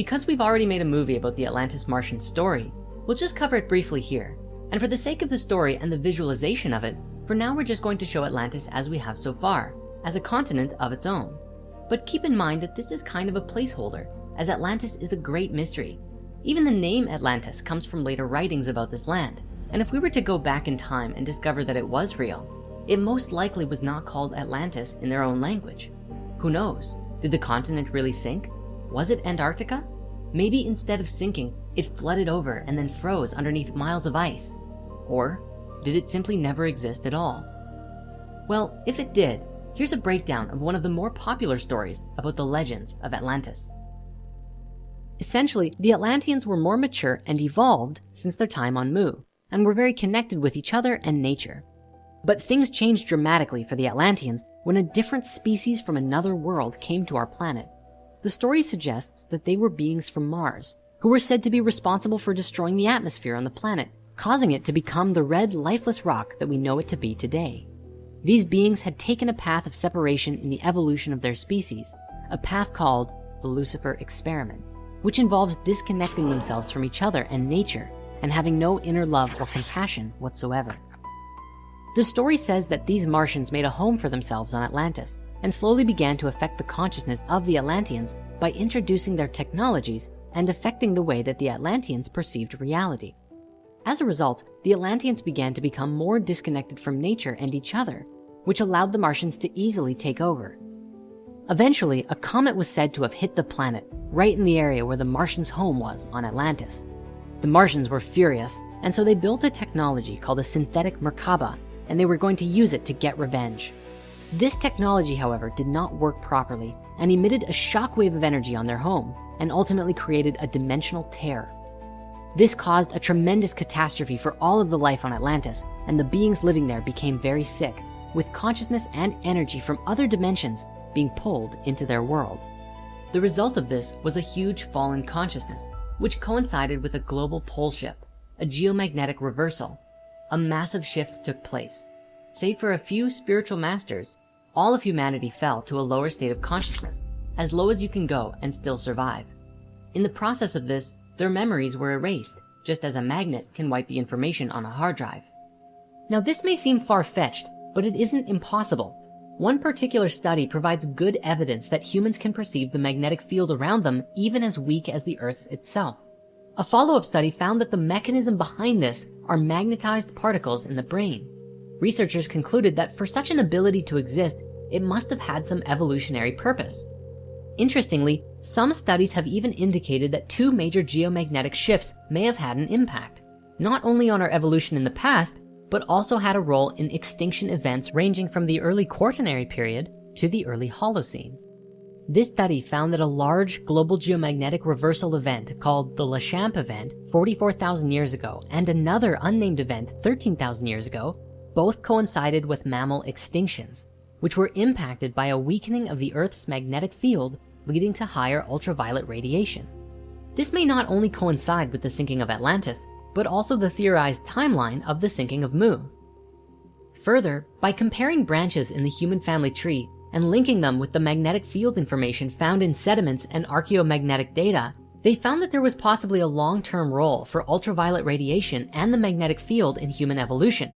Because we've already made a movie about the Atlantis Martian story, we'll just cover it briefly here. And for the sake of the story and the visualization of it, for now we're just going to show Atlantis as we have so far, as a continent of its own. But keep in mind that this is kind of a placeholder, as Atlantis is a great mystery. Even the name Atlantis comes from later writings about this land, and if we were to go back in time and discover that it was real, it most likely was not called Atlantis in their own language. Who knows? Did the continent really sink? Was it Antarctica? Maybe instead of sinking, it flooded over and then froze underneath miles of ice. Or did it simply never exist at all? Well, if it did, here's a breakdown of one of the more popular stories about the legends of Atlantis. Essentially, the Atlanteans were more mature and evolved since their time on Mu, and were very connected with each other and nature. But things changed dramatically for the Atlanteans when a different species from another world came to our planet. The story suggests that they were beings from Mars, who were said to be responsible for destroying the atmosphere on the planet, causing it to become the red, lifeless rock that we know it to be today. These beings had taken a path of separation in the evolution of their species, a path called the Lucifer experiment, which involves disconnecting themselves from each other and nature and having no inner love or compassion whatsoever. The story says that these Martians made a home for themselves on Atlantis and slowly began to affect the consciousness of the Atlanteans by introducing their technologies and affecting the way that the Atlanteans perceived reality. As a result, the Atlanteans began to become more disconnected from nature and each other, which allowed the Martians to easily take over. Eventually, a comet was said to have hit the planet right in the area where the Martians' home was on Atlantis. The Martians were furious, and so they built a technology called a synthetic merkaba, and they were going to use it to get revenge. This technology, however, did not work properly and emitted a shockwave of energy on their home and ultimately created a dimensional tear. This caused a tremendous catastrophe for all of the life on Atlantis, and the beings living there became very sick, with consciousness and energy from other dimensions being pulled into their world. The result of this was a huge fall in consciousness, which coincided with a global pole shift, a geomagnetic reversal. A massive shift took place. Save for a few spiritual masters, all of humanity fell to a lower state of consciousness, as low as you can go and still survive. In the process of this, their memories were erased, just as a magnet can wipe the information on a hard drive. Now, this may seem far-fetched, but it isn't impossible. One particular study provides good evidence that humans can perceive the magnetic field around them even as weak as the Earth's itself. A follow-up study found that the mechanism behind this are magnetized particles in the brain. Researchers concluded that for such an ability to exist, it must have had some evolutionary purpose. Interestingly, some studies have even indicated that two major geomagnetic shifts may have had an impact, not only on our evolution in the past, but also had a role in extinction events ranging from the early Quaternary period to the early Holocene. This study found that a large global geomagnetic reversal event called the Lechamp event 44,000 years ago and another unnamed event 13,000 years ago both coincided with mammal extinctions, which were impacted by a weakening of the Earth's magnetic field leading to higher ultraviolet radiation. This may not only coincide with the sinking of Atlantis, but also the theorized timeline of the sinking of Mu. Further, by comparing branches in the human family tree and linking them with the magnetic field information found in sediments and archaeomagnetic data, they found that there was possibly a long-term role for ultraviolet radiation and the magnetic field in human evolution,